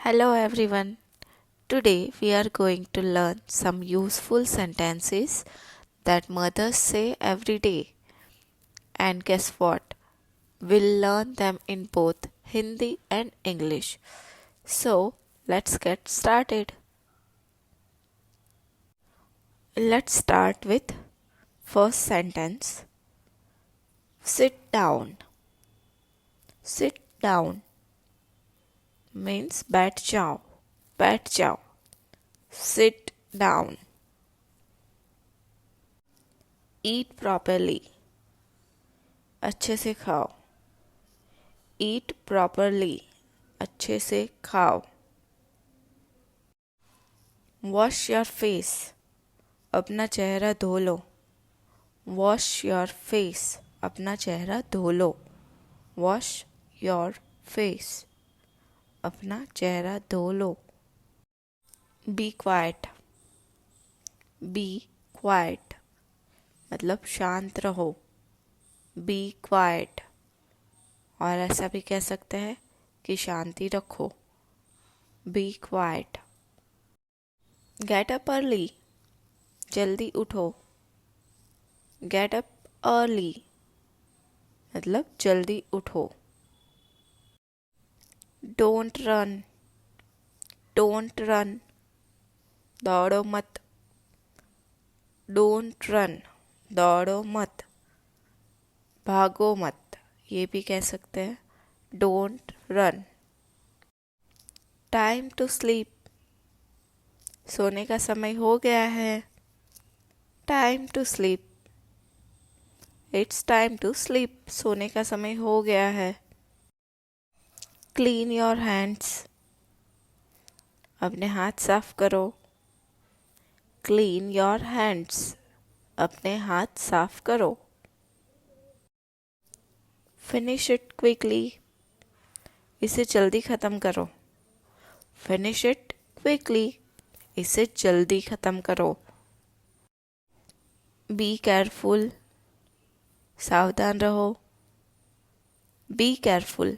Hello everyone. Today we are going to learn some useful sentences that mothers say every day. And guess what? We'll learn them in both Hindi and English. So let's get started. Let's start with first sentence. Sit down. Sit down means बैठ जाओ. बैठ जाओ. Sit down. Eat properly. अच्छे से खाओ. Eat properly. अच्छे से खाओ. Wash your face. अपना चेहरा धो लो. Wash your face. अपना चेहरा धो लो. Wash your face. अपना चेहरा धो लो. Be quiet. Be quiet. मतलब शांत रहो. Be quiet. और ऐसा भी कह सकते हैं कि शांति रखो. Be quiet. Get up early. जल्दी उठो. Get up early. मतलब जल्दी उठो. Don't run. Don't run. दौड़ो मत. Don't run. दौड़ो मत. भागो मत. ये भी कह सकते हैं. Don't run. Time to sleep. सोने का समय हो गया है. Time to sleep. It's time to sleep. सोने का समय हो गया है. Clean your hands. अपने हाथ साफ करो. Clean your hands. अपने हाथ साफ करो. Finish it quickly. इसे जल्दी ख़त्म करो. Finish it quickly. इसे जल्दी ख़त्म करो. Be careful. सावधान रहो. Be careful.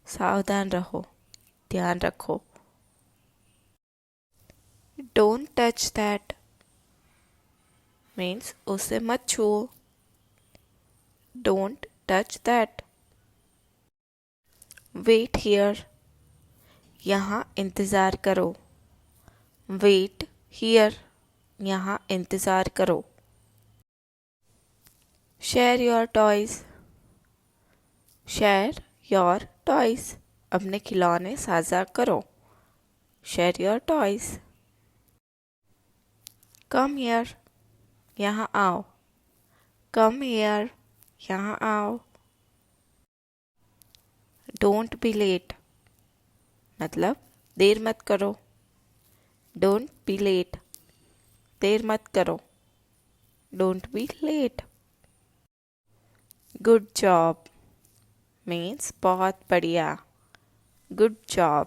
सावधान रहो. ध्यान रखो. Don't touch that. means उसे मत छुओ. Don't touch that. Wait here. यहाँ इंतज़ार करो. Wait here. यहाँ इंतज़ार करो. Share your toys. Share your toys. अपने खिलौने साझा करो. Share your toys. Come here. यहाँ आओ. Come here. यहाँ आओ. Don't be late. मतलब देर मत करो. Don't be late. देर मत करो. Don't be late. Good job. means बहुत बढ़िया. Good job.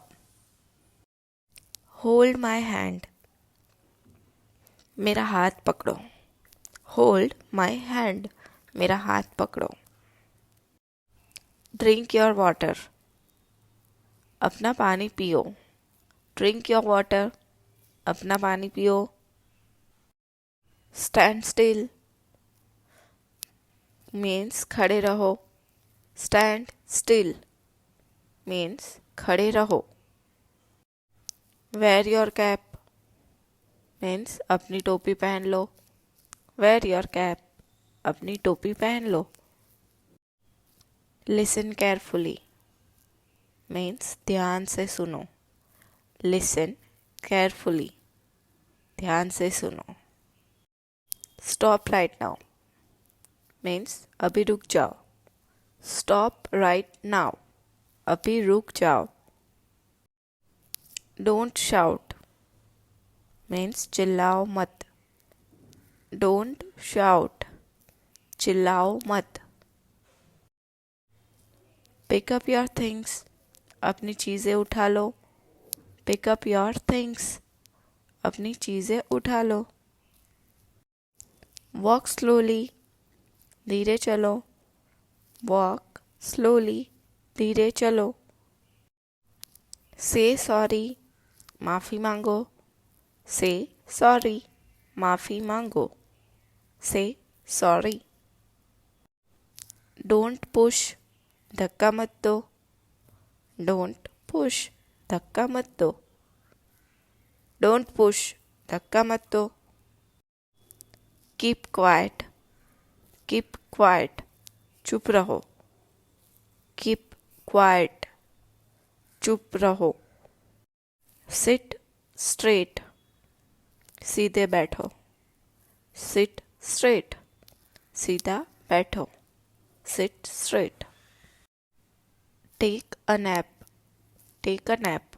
Hold my hand. मेरा हाथ पकड़ो. Hold my hand. मेरा हाथ पकड़ो. Drink your water. अपना पानी पियो. Drink your water. अपना पानी पियो. Stand still. means खड़े रहो. Stand still. means खड़े रहो. Wear your cap. means अपनी टोपी पहन लो. Wear your cap. अपनी टोपी पहन लो. Listen carefully. means ध्यान से सुनो. Listen carefully. ध्यान से सुनो. Stop right now. means अभी रुक जाओ. Stop right now. अभी रुक जाओ. Don't shout. means चिल्लाओ मत. Don't shout. चिल्लाओ मत. Pick up your things. अपनी चीज़ें उठा लो. Pick up your things. अपनी चीज़ें उठा लो. Walk slowly. धीरे चलो. Walk slowly. धीरे चलो. से सॉरी, माफ़ी मांगो। से सॉरी, माफ़ी मांगो। से सॉरी। डोंट पुश, धक्का मत दो। डोंट पुश, धक्का मत दो। डोंट पुश, धक्का मत दो। कीप क्वाइट, कीप क्वाइट, चुप रहो। कीप क्वाइट, चुप रहो। सिट स्ट्रेट, सीधे बैठो। सिट स्ट्रेट, सीधा बैठो। Sit straight. Take a nap, take a nap,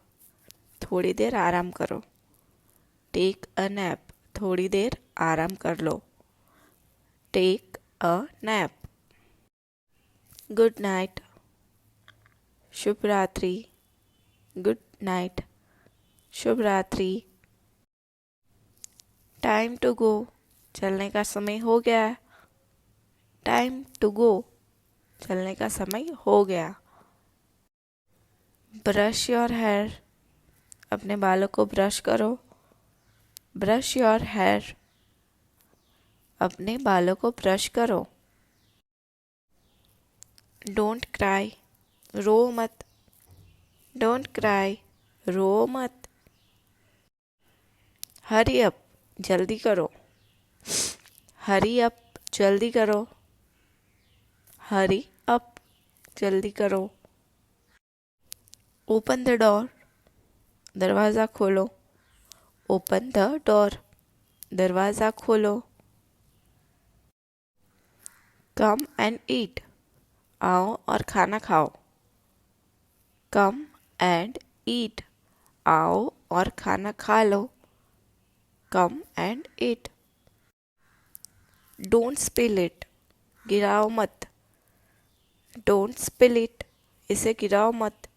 थोड़ी देर आराम करो। टेक अ नैप, थोड़ी देर आराम कर लो। Take a nap. Good night, शुभ रात्रि। गुड नाइट, शुभ रात्रि। टाइम टू गो, चलने का समय हो गया। टाइम टू गो, चलने का समय हो गया। ब्रश योर हेयर, अपने बालों को ब्रश करो। ब्रश योर हेयर, अपने बालों को ब्रश करो। डोंट क्राई, रो मत। डोंट क्राई, रो मत। हरी अप, जल्दी करो। हरी अप, जल्दी करो। हरी अप, जल्दी करो। ओपन द डोर, दरवाज़ा खोलो। ओपन द डोर, दरवाज़ा खोलो। कम एंड ईट, आओ और खाना खाओ। कम एंड ईट, आओ और खाना खा लो। Come and eat. Don't spill it, गिराओ मत। डोंट स्पिल इट, इसे गिराओ मत।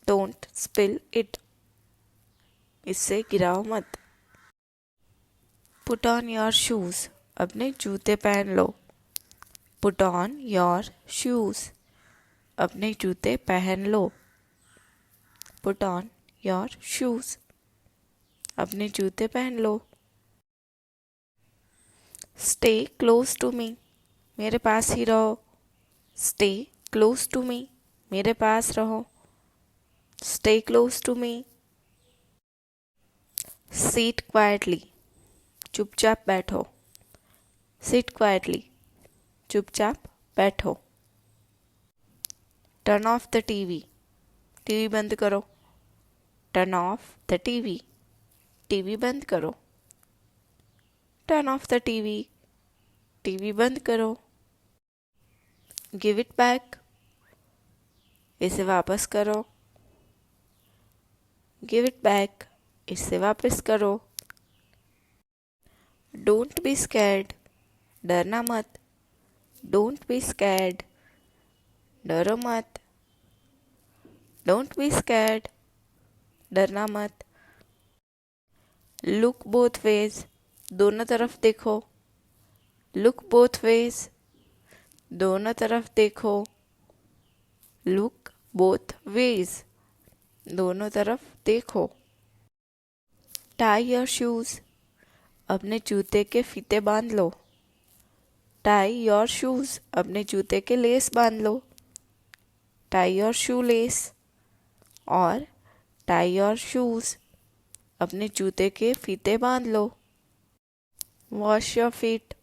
डोंट स्पिल इट, इससे गिराओ मत। पुट ऑन योर शूज, अपने जूते पहन लो। पुट ऑन योर शूज, अपने जूते पहन लो। पुट ऑन योर शूज, अपने जूते पहन लो। स्टे क्लोज टू मी, मेरे पास ही रहो। स्टे क्लोज टू मी, मेरे पास रहो। Stay close to me. Sit quietly, चुपचाप बैठो। सिट क्वाइटली, चुपचाप बैठो। Turn off the TV, TV बंद करो। Turn off the TV, TV बंद करो। Turn off the TV, TV बंद करो। गिव इट बैक, इसे वापस करो। गिव इट बैक, इसे वापस करो। डोंट बी स्कैर्ड, डरना मत। डोंट बी स्कैर्ड, डरो मत। डोंट बी स्कैर्ड, डरना मत। लुक बोथ वेज, दोनों तरफ देखो। लुक बोथ वेज, दोनों तरफ देखो। लुक बोथ वेज, दोनों तरफ देखो। टाई योर शूज, अपने जूते के फीते बांध लो। टाई योर शूज, अपने जूते के लेस बांध लो। टाई योर शू लेस और टाई योर शूज, अपने जूते के फीते बांध लो। Wash your feet,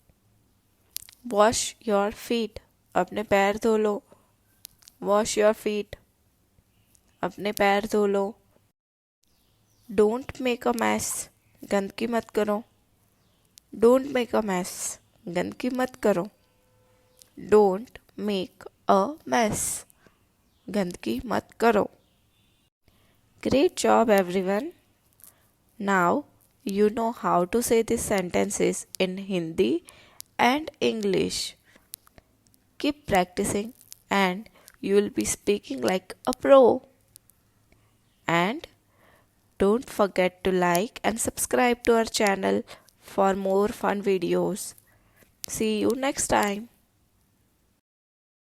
wash your feet, अपने पैर धो लो। वॉश योर फीट, अपने पैर धो लो। डोंट मेक अ मैस, गंदगी मत करो। डोंट मेक अ मैस, गंदगी मत करो। डोंट मेक अ मैस, गंदगी मत करो। Great job everyone. Now you know how to say these sentences in Hindi and English. Keep practicing and you will be speaking like a pro. And don't forget to like and subscribe to our channel for more fun videos. See you next time.